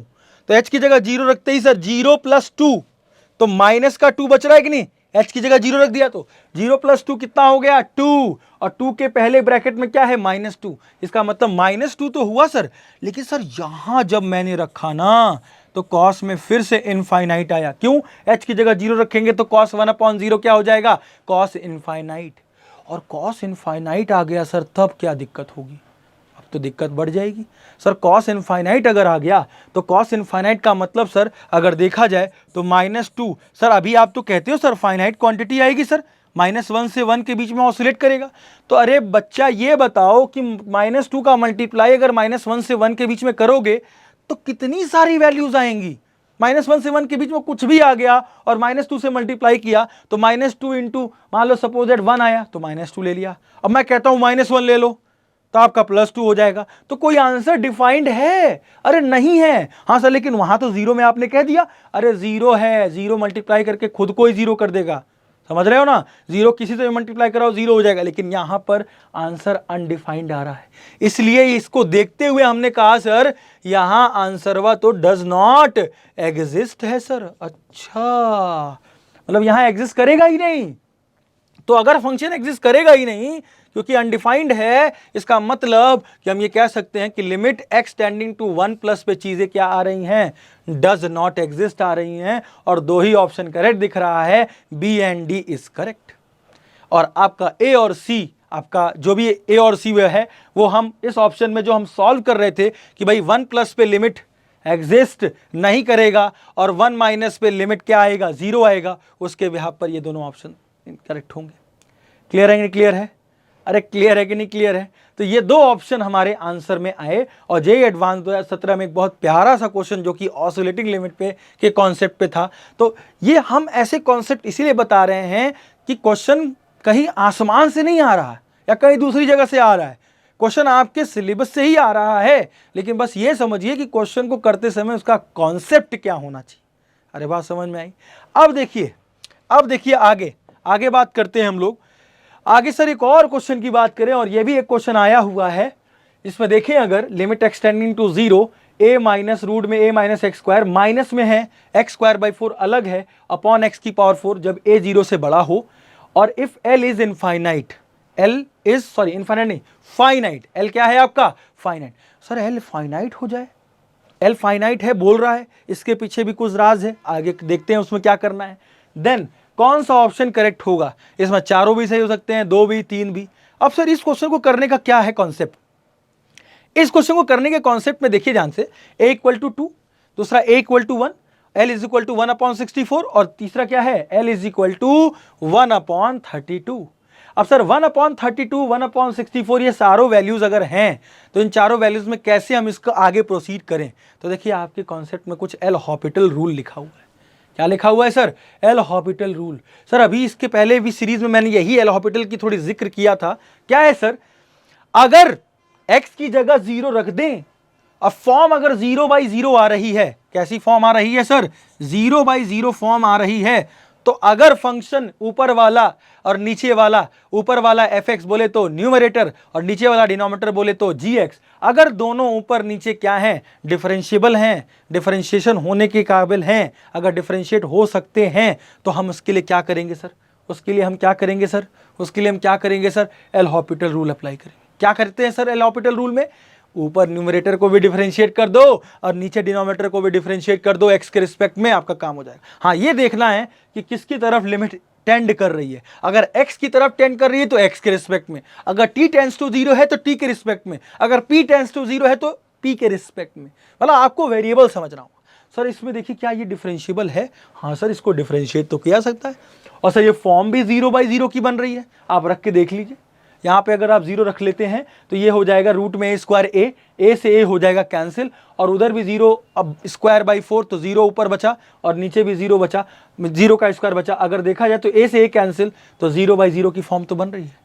तो h की जगह 0 रखते ही सर 0 प्लस 2 तो माइनस का 2 बच रहा है कि नहीं, h की जगह 0 रख दिया तो 0 प्लस 2 कितना हो गया 2, और 2 के पहले ब्रैकेट में क्या है माइनस 2, इसका मतलब माइनस 2 तो हुआ सर, लेकिन सर यहां जब मैंने रखा ना तो कॉस में फिर से इनफाइनाइट आया। क्यों, h की जगह 0 रखेंगे तो कॉस 1 अपॉन 0 क्या हो जाएगा कॉस इनफाइनाइट, और कॉस इनफाइनाइट आ गया सर तब क्या दिक्कत होगी, अब तो दिक्कत बढ़ जाएगी सर। कॉस इनफाइनाइट अगर आ गया तो कॉस इनफाइनाइट का मतलब सर अगर देखा जाए तो -2 सर, अभी आप तो कहते हो सर फाइनाइट क्वांटिटी आएगी सर, -1 से 1 के बीच में ऑसिलेट करेगा। तो अरे बच्चा ये बताओ कि -2 का मल्टीप्लाई अगर -1 से 1 के बीच में करोगे तो कितनी सारी वैल्यूज आएंगी। -1 से 1 के बीच में कुछ भी आ गया और -2 से मल्टीप्लाई किया तो -2 इंटू मान लो सपोज दैट 1 आया तो -2 ले लिया, अब मैं कहता हूं -1 ले लो तो आपका +2 हो जाएगा। तो कोई आंसर डिफाइंड है, अरे नहीं है, हाँ सर लेकिन वहां तो 0 में आपने कह दिया, अरे 0 है, 0 मल्टीप्लाई करके खुद को ही 0 कर देगा, समझ रहे हो ना, 0 किसी से मल्टीप्लाई कराओ 0 हो जाएगा, लेकिन यहां पर आंसर अनडिफाइंड आ रहा है, इसलिए इसको देखते हुए हमने कहा सर यहां आंसरवा तो डज नॉट एग्जिस्ट है सर। अच्छा मतलब यहां एग्जिस्ट करेगा ही नहीं, तो अगर फंक्शन एग्जिस्ट करेगा ही नहीं क्योंकि अनडिफाइंड है, इसका मतलब कि हम ये कह सकते हैं कि limit x tending to 1 plus पे चीजें क्या आ रही हैं, डज नॉट एग्जिस्ट आ रही हैं, और दो ही ऑप्शन करेक्ट दिख रहा है, B and D is correct. और आपका ए और सी, आपका जो भी ए और सी है वो हम इस ऑप्शन में जो हम सॉल्व कर रहे थे कि भाई 1 प्लस पे लिमिट एग्जिस्ट नहीं करेगा और 1 माइनस पे लिमिट क्या आएगा 0 आएगा, उसके बिहाफ पर ये दोनों ऑप्शन करेक्ट होंगे। क्लियर है कि नहीं क्लियर है, अरे क्लियर है कि नहीं क्लियर है। तो ये दो ऑप्शन हमारे आंसर में आए, और जेईई एडवांस 2017 में एक बहुत प्यारा सा क्वेश्चन जो कि ऑसिलेटिंग लिमिट पे के कॉन्सेप्ट पे था। तो ये हम ऐसे कॉन्सेप्ट इसीलिए बता रहे हैं कि क्वेश्चन कहीं आसमान से नहीं आ रहा है या कहीं दूसरी जगह से आ रहा है, क्वेश्चन आपके सिलेबस से ही आ रहा है, लेकिन बस ये समझिए कि क्वेश्चन को करते समय उसका कॉन्सेप्ट क्या होना चाहिए, अरे बात समझ में आई। अब देखिए आगे आगे बात करते हैं हम लोग। आगे सर एक और क्वेश्चन की बात करें, और ये भी एक क्वेश्चन आया हुआ है। इसमें देखें, अगर limit x tending to 0 a minus root में a minus x square, minus में है एक्स स्क्वायर बाई 4 अलग है, अपॉन एक्स की पावर 4 जब a 0 से बड़ा हो, और if l is infinite, infinite नहीं, फाइनाइट, l क्या है आपका, फाइनाइट। सर l फाइनाइट हो जाए, l फाइनाइट है बोल रहा है, इसके पीछे भी कुछ राज है, आगे देखते हैं उसमें क्या करना है। देन कौन सा ऑप्शन करेक्ट होगा, इसमें चारों भी सही हो सकते हैं, 2 भी 3 भी। अब सर इस क्वेश्चन को करने का क्या है कॉन्सेप्ट, इस क्वेश्चन को करने के कॉन्सेप्ट में देखिए ध्यान से, a इक्वल टू 2, दूसरा a equal to 1, l is equal to 1/64, और तीसरा क्या है, l इज इक्वल टू 1/32। अब सर 1/32, 1/64 ये सारों वैल्यूज अगर हैं, तो इन चारों वैल्यूज में कैसे हम इसको आगे प्रोसीड करें। तो देखिए आपके कॉन्सेप्ट में कुछ एल हॉपिटल रूल लिखा हुआ है। क्या लिखा हुआ है sir, L Hôpital rule. Sir अभी इसके पहले भी सीरीज में मैंने यही एल हॉपिटल की थोड़ी जिक्र किया था। क्या है सर, अगर x की जगह 0 रख दें, अब फॉर्म अगर 0/0 आ रही है, कैसी फॉर्म आ रही है सर, 0/0 फॉर्म आ रही है, तो अगर फंक्शन ऊपर वाला और नीचे वाला, ऊपर वाला fx बोले तो न्यूमरेटर और नीचे वाला डिनोमिनेटर बोले तो gx, अगर दोनों ऊपर नीचे क्या हैं, डिफरेंशिएबल हैं, डिफरेंशिएशन होने के काबिल हैं, अगर डिफरेंशिएट हो सकते हैं, तो हम उसके लिए क्या करेंगे सर, उसके लिए हम क्या करेंगे sir, L Hôpital rule apply करेंगे। क्या करते हैं सर एल हॉपिटल रूल में, ऊपर न्यूमरेटर को भी डिफरेंशिएट कर दो और नीचे डिनोमिनेटर को भी डिफरेंशिएट कर दो, एक्स के रिस्पेक्ट में, आपका काम हो जाएगा। हाँ, ये देखना है कि किसकी तरफ लिमिट टेंड कर रही है। अगर x की तरफ टेंड कर रही है तो x के रिस्पेक्ट में, अगर t टेंड्स टू 0 है तो t के रिस्पेक्ट में, अगर p टेंड्स टू 0 है तो p के रिस्पेक्ट में। मतलब आपको वेरिएबल समझना होगा। सर इसमें देखिए क्या ये डिफरेंशिएबल है, हाँ सर इसको डिफरेंशिएट तो किया सकता है। और सर ये फॉर्म भी 0/0 की बन रही है, आप रख के देख लीजिए। यहाँ पे अगर आप 0 रख लेते हैं तो ये हो जाएगा रूट में a स्क्वायर a से a हो जाएगा कैंसिल, और उधर भी 0, अब स्क्वायर बाई 4 तो 0 ऊपर बचा और नीचे भी 0 बचा, 0 का स्क्वायर बचा। अगर देखा जाए तो a से a कैंसिल, तो 0/0 की फॉर्म तो बन रही है।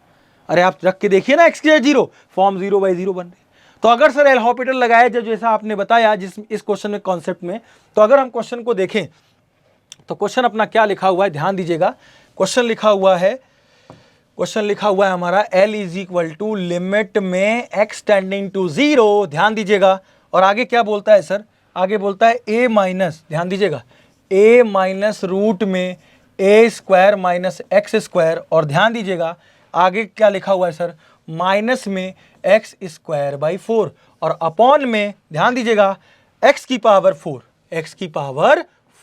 अरे आप रख के देखिए ना, x की 0 फॉर्म 0/0 बन रही है। तो अगर सर एल हॉपिटल लगाया जाए जैसा आपने बताया इस क्वेश्चन में कॉन्सेप्ट में, तो अगर हम क्वेश्चन को देखें तो क्वेश्चन अपना क्या लिखा हुआ है, ध्यान दीजिएगा। क्वेश्चन लिखा हुआ है हमारा l is equal to limit में x टेंडिंग टू 0, ध्यान दीजिएगा। और आगे क्या बोलता है सर, आगे बोलता है a माइनस, ध्यान दीजिएगा, a माइनस रूट में a square minus x square, और ध्यान दीजिएगा आगे क्या लिखा हुआ है सर, माइनस में एक्स स्क्वायर बाई 4, और अपॉन में ध्यान दीजिएगा x की पावर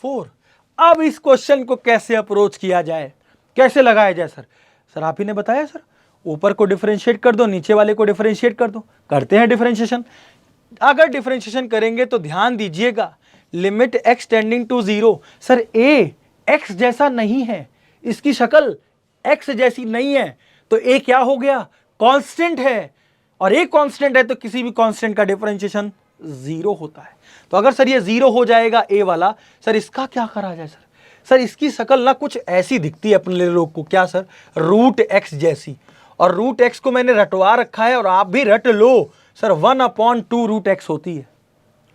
4। अब इस क्वेश्चन को कैसे अप्रोच किया जाए, कैसे लगाया जाए सर आप ही ने बताया सर, ऊपर को डिफरेंशिएट कर दो, नीचे वाले को डिफरेंशिएट कर दो। करते हैं डिफरेंशिएशन। अगर डिफरेंशिएशन करेंगे तो ध्यान दीजिएगा limit x tending to 0, sir a x जैसा नहीं है, इसकी शक्ल x जैसी नहीं है, तो a क्या हो गया, कांस्टेंट है, और a कांस्टेंट है तो किसी भी कांस्टेंट का डिफरेंशिएशन 0 होता है। तो अगर सर ये 0 हो जाएगा a वाला, सर इसका क्या करा जाए सर इसकी शक्ल ना कुछ ऐसी दिखती है अपने लोग को, क्या सर, रूट एक्स जैसी, और रूट एक्स को मैंने रटवा रखा है और आप भी रट लो सर, 1/2 रूट एक्स होती है।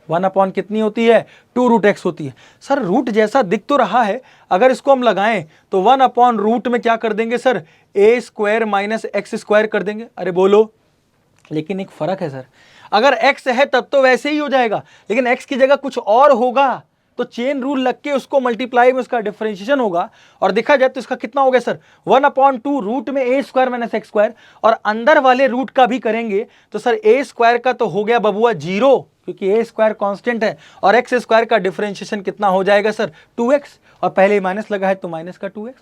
1 कितनी होती है, 2 रूट एक्स होती है। सर रूट जैसा दिख तो रहा है, अगर इसको हम लगाएं तो 1/रूट में क्या कर देंगे sir, a square minus x square कर देंगे। अरे बोलो, लेकिन एक फर्क है सर, अगर x है तब तो वैसे ही हो जाएगा, लेकिन x की जगह कुछ और होगा तो चेन रूल लग के उसको मल्टीप्लाई में उसका डिफरेंशिएशन होगा, और देखा जाए तो इसका कितना हो गया सर, 1/2 रूट में a square minus x square, और अंदर वाले रूट का भी करेंगे तो सर a स्क्वायर का तो हो गया बबुआ 0, क्योंकि a स्क्वायर कांस्टेंट है, और x स्क्वायर का डिफरेंशिएशन कितना हो जाएगा सर, 2x, और पहले ही माइनस लगा है तो माइनस का 2x।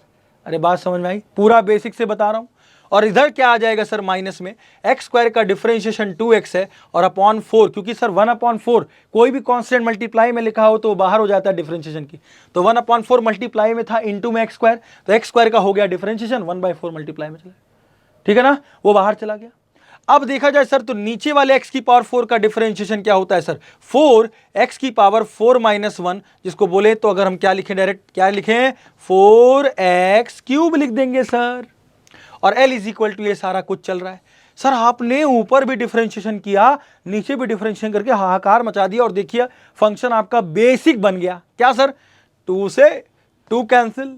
अरे बात समझ में आई, पूरा बेसिक से बता रहा हूं। और इधर क्या आ जाएगा सर, माइनस में एक्स स्क्वायर का डिफरेंशिएशन 2x है, और अपॉन 4, क्योंकि सर 1/4 कोई भी कांस्टेंट मल्टीप्लाई में लिखा हो तो बाहर हो जाता है डिफरेंशिएशन की, तो 1/4 मल्टीप्लाई में था, इनटू में एक्स स्क्वायर, तो एक्स स्क्वायर का हो गया डिफरेंशिएशन, 1/4 मल्टीप्लाई में चला, ठीक है ना, वो बाहर चला गया। अब देखा जाए सर तो नीचे वाले x की पावर 4 का डिफरेंशिएशन क्या होता है सर, 4x की पावर 4 माइनस 1, जिसको बोले तो अगर हम क्या लिखें, डायरेक्ट क्या लिखें, 4x क्यूब लिख देंगे सर, और l इज इक्वल टू ये सारा कुछ चल रहा है। सर आपने ऊपर भी डिफरेंशिएशन किया, नीचे भी डिफरेंशिएशन करके हाहाकार मचा दिया, और देखिए फंक्शन आपका बेसिक बन गया। क्या सर, 2 से 2 कैंसिल,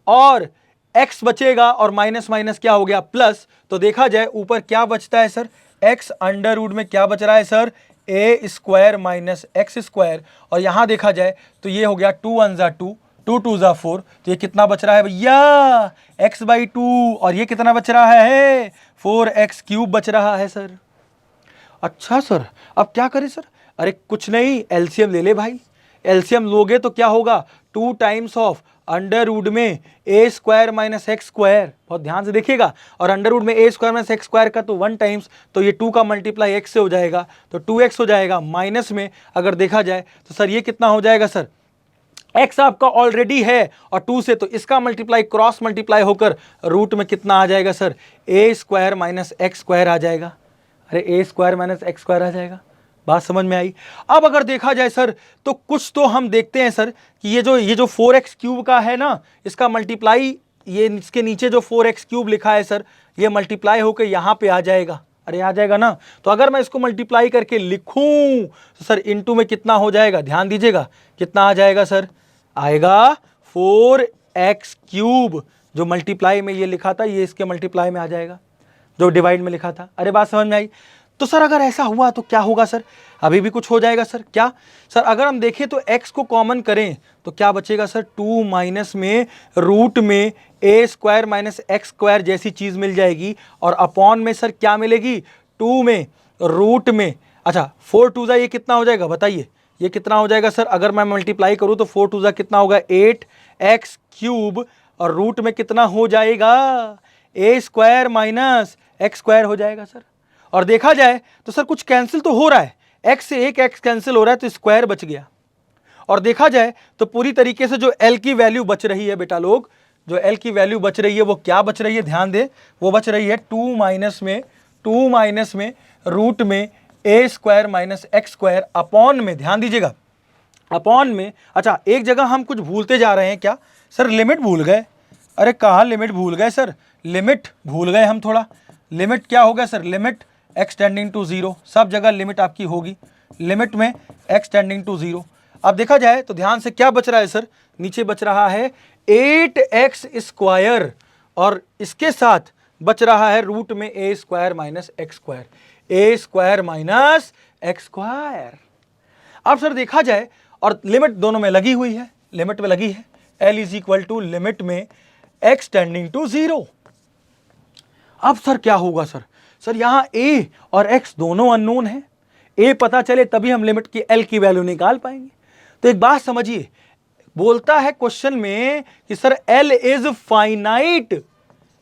और x बचेगा और माइनस माइनस क्या हो गया प्लस। तो देखा जाए ऊपर क्या बचता है सर, x अंडर रूट में क्या बच रहा है sir, a square minus x square, और यहां देखा जाए तो ये हो गया 2 1 जा 2, 2 2 जा 4, तो ये कितना बच रहा है भैया x/2, और ये कितना बच रहा है 4x क्यूब बच रहा है सर। अच्छा सर अब क्या करें सर, अरे कुछ नहीं, एलसीएम ले ले भाई, एलसीएम लोगे तो क्या होगा 2 टाइम्स ऑफ अंडर रूट में A square minus x square, बहुत ध्यान से देखिएगा, और अंडर रूट में A square minus x square का तो 1 टाइम्स, तो ये 2 का मल्टीप्लाई एक्स से हो जाएगा तो 2x हो जाएगा, माइनस में अगर देखा जाए तो सर ये कितना हो जाएगा सर, x आपका ऑलरेडी है और 2 से, तो इसका मल्टीप्लाई क्रॉस मल्टीप्लाई होकर रूट में कितना आ जाएगा सर, ए स्क्वायर माइनस एक्स स्क्वायर आ जाएगा। अरे ए स्क्वायर माइनस एक्स स्क्वायर आ जाएगा, बात समझ में आई। अब अगर देखा जाए सर तो कुछ तो हम देखते हैं सर कि ये जो 4x क्यूब का है ना, इसका मल्टीप्लाई, ये इसके नीचे जो 4x क्यूब लिखा है सर, ये मल्टीप्लाई होकर यहाँ पे आ जाएगा, अरे आ जाएगा ना। तो अगर मैं इसको मल्टीप्लाई करके लिखूं तो सर इनटू में कितना हो जाएगा, ध्यान दीजिएगा, कितना आ जाएगा सर, आएगा 4x क्यूब, जो मल्टीप्लाई में ये लिखा था ये इसके मल्टीप्लाई में आ जाएगा, जो डिवाइड में लिखा था। अरे बात समझ में आई। तो सर अगर ऐसा हुआ तो क्या होगा सर, अभी भी कुछ हो जाएगा सर, क्या सर, अगर हम देखें तो x को कॉमन करें तो क्या बचेगा सर, 2 माइनस में रूट में A square minus x square जैसी चीज मिल जाएगी, और अपॉन में सर क्या मिलेगी, 2 में रूट में, अच्छा 4 2 जा ये कितना हो जाएगा बताइए, ये कितना हो जाएगा सर, अगर मैं मल्टीप्लाई करूं तो 4 2 जा कितना होगा 8x क्यूब, और रूट में कितना हो जाएगा ए स्क्वायर माइनस एक्स स्क्वायर हो जाएगा सर। और देखा जाए तो सर कुछ कैंसिल तो हो रहा है, x से एक x कैंसिल हो रहा है तो स्क्वायर बच गया, और देखा जाए तो पूरी तरीके से जो l की वैल्यू बच रही है बेटा लोग, जो l की वैल्यू बच रही है वो क्या बच रही है, ध्यान दे, वो बच रही है 2 माइनस में रूट में A square minus x square upon में, ध्यान दीजिएगा अपॉन में। अच्छा एक जगह हम कुछ भूलते जा रहे हैं, क्या सर, लिमिट भूल गए। अरे कहाँ लिमिट भूल गए सर, लिमिट भूल गए हम थोड़ा, लिमिट क्या होगा sir, limit x tending to 0, सब जगह लिमिट आपकी होगी, लिमिट में x टेंडिंग टू 0। अब देखा जाए तो ध्यान से क्या बच रहा है सर, नीचे बच रहा है 8x स्क्वायर, और इसके साथ बच रहा है रूट में A square minus x square, A square minus x square. अब सर देखा जाए और लिमिट दोनों में लगी हुई है, लिमिट में लगी है, l is equal to limit में x टेंडिंग टू 0। अब सर क्या होगा सर, सर यहां a और x दोनों अननोन है, a पता चले तभी हम लिमिट की l की वैल्यू निकाल पाएंगे। तो एक बात समझिए, बोलता है क्वेश्चन में कि sir l is finite,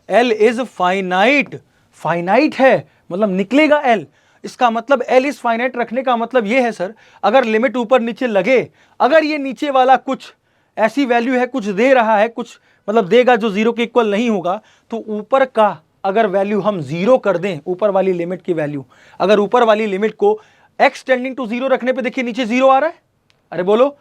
l is finite, finite है मतलब निकलेगा l, इसका मतलब l इज फाइनाइट रखने का मतलब ये है सर, अगर लिमिट ऊपर नीचे लगे, अगर ये नीचे वाला कुछ ऐसी वैल्यू है, कुछ दे रहा है, कुछ मतलब देगा जो 0 के इक्वल नहीं होगा, तो ऊपर का अगर वैल्यू हम 0 कर दें, ऊपर वाली लिमिट की वैल्यू, अगर ऊपर वाली लिमिट को x टेंडिंग टू 0 रखने पे देखिए नीचे 0 आ रहा है, अरे बोलो,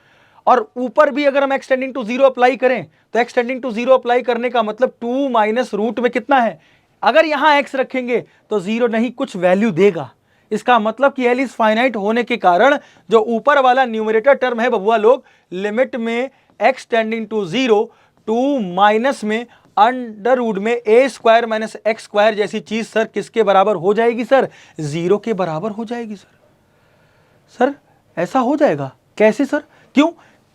और ऊपर भी अगर हम x टेंडिंग टू 0 अप्लाई करें तो x टेंडिंग टू 0 अप्लाई करने का मतलब 2 माइनस रूट में कितना है, अगर यहां x रखेंगे तो 0 नहीं कुछ वैल्यू देगा, इसका मतलब कि l इज फाइनाइट होने के कारण जो ऊपर वाला न्यूमरेटर टर्म है बबुआ लोग, लिमिट में x टेंडिंग टू 0 2 माइनस में अंडर रूट में A square minus x square जैसी चीज सर किसके बराबर हो जाएगी सर, 0 के बराबर हो जाएगी सर। सर ऐसा हो जाएगा कैसे सर, क्यों,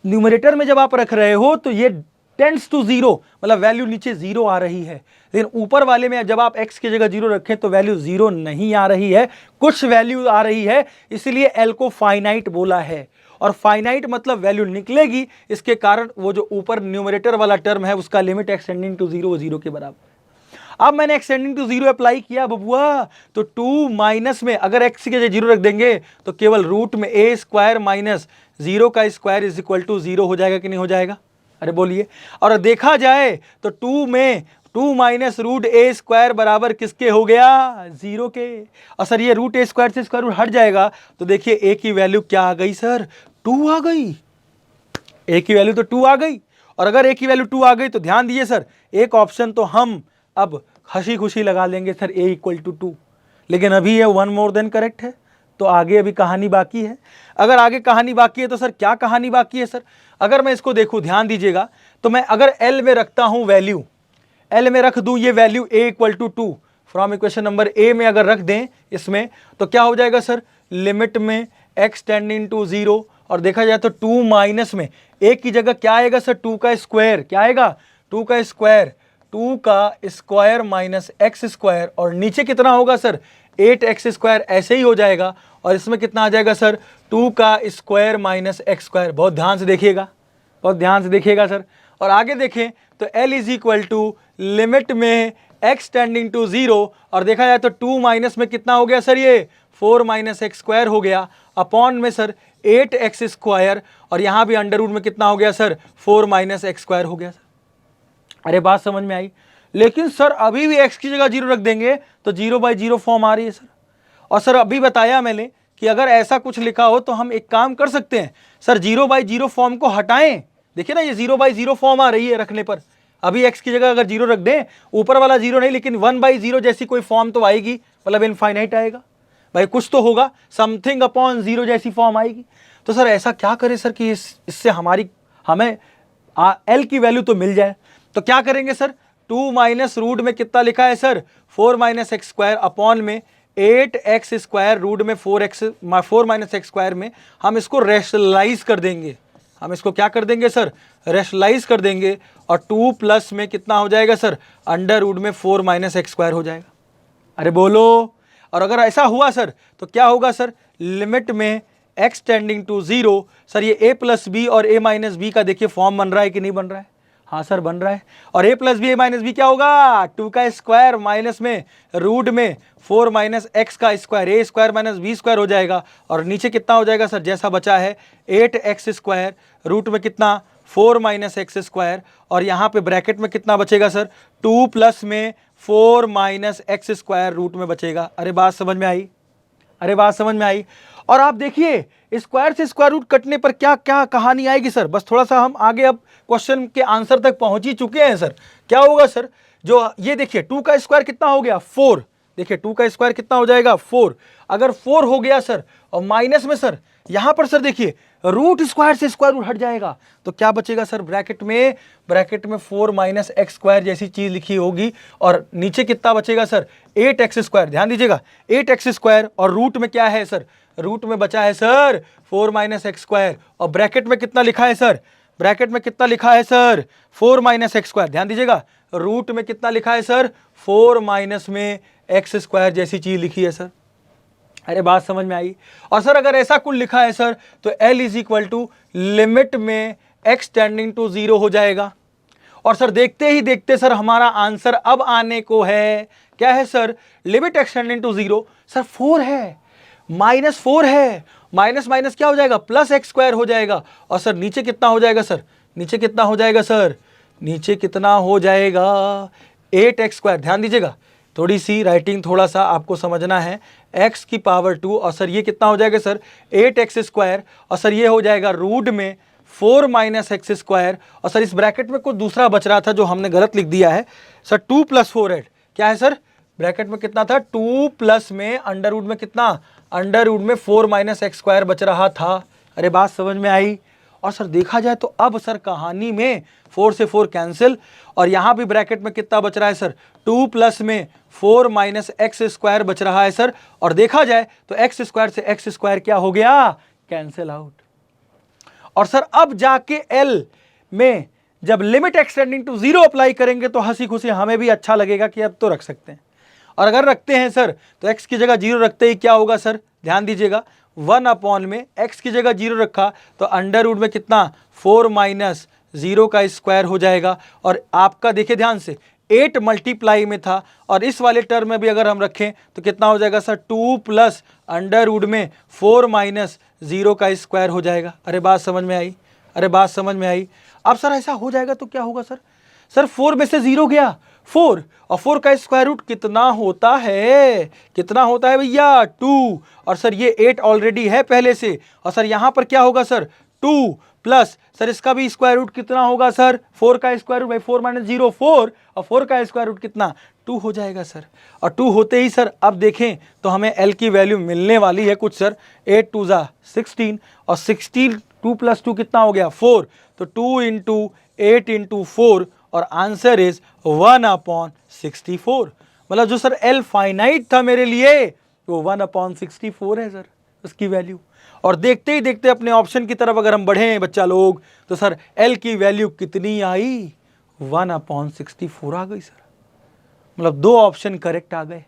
न्यूमरेटर में जब आप रख रहे हो तो ये टेंड्स टू 0, मतलब वैल्यू नीचे 0 आ रही है, लेकिन ऊपर वाले में जब आप x की जगह 0 रखें तो वैल्यू 0 नहीं आ रही है, कुछ वैल्यू आ रही है, इसलिए l को फाइनाइट बोला है, और फाइनाइट मतलब वैल्यू निकलेगी, इसके कारण वो जो ऊपर न्यूमरेटर वाला टर्म है उसका लिमिट एक्सटेंडिंग टू 0 0 के बराबर। अब मैंने एक्सटेंडिंग टू 0 अप्लाई किया बबुआ, तो 2 माइनस में अगर x की जगह 0 रख देंगे तो केवल रूट में ए स्क्वायर माइनस 0 का स्क्वायर इज इक्वल टू 0 हो जाएगा कि नहीं हो जाएगा, अरे बोलिए। और देखा जाए तो 2 में 2 माइनस रूट ए स्क्वायर बराबर किसके हो गया, 0 के, और सर ये रूट ए स्क्वायर से स्क्वायर रूट हट जाएगा, तो देखिए ए की वैल्यू क्या आ गई सर, 2 आ गई, ए की वैल्यू तो 2 आ गई, और अगर ए की वैल्यू 2 आ गई तो ध्यान दीजिए सर, एक ऑप्शन तो हम अब हंसी खुशी लगा लेंगे सर a इक्वल टू 2, लेकिन अभी ये 1 मोर देन करेक्ट है, तो आगे अभी कहानी बाकी है। अगर आगे कहानी बाकी है तो सर क्या कहानी बाकी है सर? अगर मैं इसको देखूं, ध्यान दीजिएगा, तो मैं अगर एल में रखता हूं वैल्यू, एल में रख दूं ये value a equal to 2 from equation number A में अगर रख दें इसमें, तो क्या हो जाएगा सर? लिमिट में x टेंडिंग टू 0, और देखा जाए तो 2 माइनस में a की जगह क्या आएगा सर? 2 का स्क्वायर। क्या आएगा? 2 का स्क्वायर, 2 का स्क्वायर माइनस एक्स स्क्वायर, और नीचे कितना होगा सर? 8x स्क्वायर, ऐसे ही हो जाएगा। और इसमें कितना आ जाएगा सर? 2 का स्क्वायर माइनस एक्स स्क्वायर। बहुत ध्यान से देखिएगा, बहुत ध्यान से देखिएगा सर। और आगे देखें तो l is equal to limit में x टेंडिंग टू 0, और देखा जाए तो 2 माइनस में कितना हो गया सर? ये 4 माइनस एक्स स्क्वायर हो गया, अपॉन में सर 8x स्क्वायर, और यहाँ भी अंडर रूट में कितना हो गया सर? 4 माइनस एक्स स्क्वायर हो गया सर। अरे बात समझ में आई? लेकिन सर अभी भी x की जगह 0 रख देंगे तो 0/0 फॉर्म आ रही है सर। और सर अभी बताया मैंने कि अगर ऐसा कुछ लिखा हो तो हम एक काम कर सकते हैं सर, 0/0 फॉर्म को हटाएं। देखिए ना, ये 0/0 फॉर्म आ रही है रखने पर। अभी x की जगह अगर 0 रख दें, ऊपर वाला 0 नहीं लेकिन 1/0 जैसी कोई फॉर्म तो आएगी, मतलब इनफाइनाइट आएगा भाई, कुछ तो होगा, समथिंग अपॉन 0 जैसी फॉर्म आएगी। तो सर ऐसा क्या करें सर कि इससे हमें l की वैल्यू तो मिल जाए? तो क्या करेंगे सर? 2 माइनस रूट में कितना लिखा है sir? 4 minus x square, upon में 8x स्क्वायर, रूट में 4 माइनस एक्स स्क्वायर में हम इसको रैशनलाइज कर देंगे। हम इसको क्या कर देंगे सर? रैशनलाइज कर देंगे, और 2 प्लस में कितना हो जाएगा सर? अंडर रूट में 4 माइनस एक्स स्क्वायर हो जाएगा। अरे बोलो। और अगर ऐसा हुआ सर तो क्या होगा सर? लिमिट में x टेंडिंग टू 0, सर ये a प्लस बी और a माइनस बी का देखिए फॉर्म बन रहा है कि नहीं बन रहा है? हाँ सर बन रहा है। और a plus B A minus B क्या होगा? 2 का स्क्वायर माइनस में रूट में 4 माइनस एक्स का स्क्वायर, ए स्क्वायर माइनस बी स्क्वायर हो जाएगा, और नीचे कितना हो जाएगा सर? जैसा बचा है 8x स्क्वायर, रूट में कितना? 4 माइनस एक्स स्क्वायर, और यहाँ पे ब्रैकेट में कितना बचेगा सर? 2 प्लस में 4 माइनस एक्स स्क्वायर रूट में बचेगा। अरे बात समझ में आई? अरे बात समझ में आई? और आप देखिए स्क्वायर से स्क्वायर रूट कटने पर क्या क्या कहानी आएगी सर? बस थोड़ा सा हम आगे अब क्वेश्चन के आंसर तक पहुंच ही चुके हैं सर। क्या होगा सर? जो ये देखिए 2 का स्क्वायर कितना हो गया? 4। देखिए 2 का स्क्वायर कितना हो जाएगा? 4। अगर 4 हो गया सर, और माइनस में सर यहां पर सर देखिए रूट स्क्वायर से स्क्वायर रूट हट जाएगा, तो क्या बचेगा सर? ब्रैकेट में 4 माइनस एक्स स्क्वायर जैसी चीज लिखी होगी, और नीचे कितना बचेगा सर? 8x square. ध्यान दीजिएगा, 8x स्क्वायर, और रूट में क्या है सर? रूट में बचा है सर 4 माइनस एक्स स्क्वायर, और ब्रैकेट में कितना लिखा है सर? ब्रैकेट में कितना लिखा है सर? 4 minus x square. ध्यान दीजिएगा, रूट में कितना लिखा है सर? 4 माइनस में एक्स स्क्वायर जैसी चीज लिखी है सर। अरे बात समझ में आई? और सर अगर ऐसा कुल लिखा है सर तो l is equal to limit में x टेंडिंग टू 0 हो जाएगा। और सर देखते ही देखते सर हमारा आंसर अब आने को है। क्या है sir? Limit x tending to 0, sir 4 है, माइनस 4 है, माइनस माइनस क्या हो जाएगा? प्लस एक्स स्क्वायर हो जाएगा। और सर नीचे कितना हो जाएगा सर? नीचे कितना हो जाएगा सर? नीचे कितना हो जाएगा? 8x square. ध्यान दीजिएगा, थोड़ी सी राइटिंग थोड़ा सा आपको समझना है। x की पावर 2, और सर ये कितना हो जाएगा सर? 8x स्क्वायर, और सर ये हो जाएगा रूट में 4 माइनस एक्स स्क्वायर, और सर इस ब्रैकेट में कुछ दूसरा बच रहा था जो हमने गलत लिख दिया है सर। 2 प्लस 4 क्या है सर? ब्रैकेट में कितना था? 2 प्लस में अंडर रूट में कितना? अंडर रूट में 4 माइनस एक्स स्क्वायर बच रहा था। अरे बात समझ में आई? और सर देखा जाए तो अब सर कहानी में 4 से 4 कैंसिल, और यहाँ भी ब्रैकेट में कितना बच रहा है सर? 2 प्लस में 4 माइनस एक्स स्क्वायर बच रहा है सर। और देखा जाए तो एक्स स्क्वायर से एक्स स्क्वायर क्या हो गया? Cancel out. और सर अब जाके एल में जब लिमिट एक्सटेंडिंग टू 0 अप्लाई करेंगे तो हंसी खुशी हमें भी अच्छा लगेगा कि अब तो रख सकते हैं। और अगर रखते हैं सर तो x की जगह 0 रखते ही क्या होगा सर? ध्यान दीजिएगा, 1 अपॉन में x की जगह 0 रखा तो अंडर रूट में कितना? 4 माइनस 0 का स्क्वायर हो जाएगा। और आपका देखिए ध्यान से 8 मल्टीप्लाई में था, और इस वाले टर्म में भी अगर हम रखें तो कितना हो जाएगा सर? 2 प्लस अंडर रूट में 4 माइनस 0 का स्क्वायर हो जाएगा। अरे बात समझ में आई? अरे बात समझ में आई? अब सर ऐसा हो जाएगा तो क्या होगा सर? सर 4 में से 0 गया 4, और 4 का स्क्वायर रूट कितना होता है? कितना होता है भैया? 2। और सर ये 8 ऑलरेडी है पहले से, और सर यहाँ पर क्या होगा सर? 2 प्लस सर इसका भी स्क्वायर रूट कितना होगा सर? 4 का स्क्वायर रूट, भाई 4 माइनस 0 4, और 4 का स्क्वायर रूट कितना? 2 हो जाएगा सर। और 2 होते ही सर अब देखें तो हमें L की वैल्यू मिलने वाली है कुछ सर, 8 2 जा 16 और 16 2 + 2 कितना हो गया 4, तो 2 × 8 × 4 और आंसर इज 1/64। मतलब जो सर L फाइनाइट था मेरे लिए वो 1/64 है सर उसकी वैल्यू। और देखते ही देखते अपने ऑप्शन की तरफ अगर हम बढ़े बच्चा लोग तो सर L की वैल्यू कितनी आई 1/64 आ गई सर। मतलब 2 ऑप्शन करेक्ट आ गए।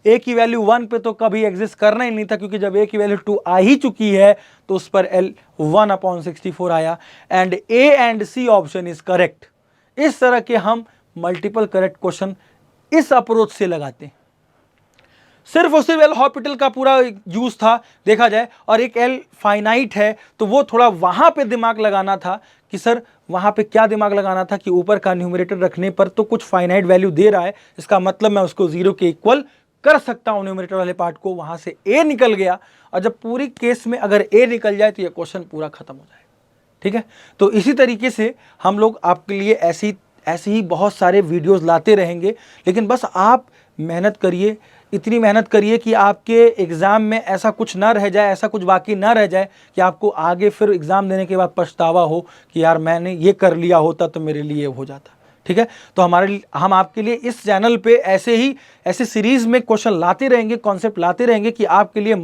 A की वैल्यू 1 पे तो कभी एग्जिस्ट करना ही नहीं था, क्योंकि जब A की वैल्यू 2 आ ही चुकी है तो उस पर L 1/64 आया। And A and C option is correct. इस तरह के हम मल्टीपल करेक्ट क्वेश्चन इस अप्रोच से लगाते हैं। सिर्फ और सिर्फ एल हॉस्पिटल का पूरा यूज था देखा जाए, और एक एल फाइनाइट है तो वो थोड़ा वहां पे दिमाग लगाना था कि सर वहां पे क्या दिमाग लगाना था कि ऊपर का न्यूमरेटर रखने पर तो कुछ फाइनाइट वैल्यू दे रहा है, इसका मतलब मैं उसको 0 के इक्वल कर सकता हूं न्यूमरेटर वाले पार्ट को। वहां से ए निकल गया, और जब पूरी केस में अगर ए निकल जाए तो ये क्वेश्चन पूरा खत्म हो जाए। ठीक है, तो इसी तरीके से हम लोग आपके लिए ऐसे ही बहुत सारे वीडियोस लाते रहेंगे, लेकिन बस आप मेहनत करिए, इतनी मेहनत करिए कि आपके एग्ज़ाम में ऐसा कुछ ना रह जाए, ऐसा कुछ बाकी ना रह जाए कि आपको आगे फिर एग्ज़ाम देने के बाद पछतावा हो कि यार मैंने ये कर लिया होता तो मेरे लिए हो जाता। ठीक है, तो हम आपके लिए इस चैनल पे ऐसे सीरीज़ में क्वेश्चन लाते रहेंगे, कॉन्सेप्ट लाते रहेंगे कि आपके लिए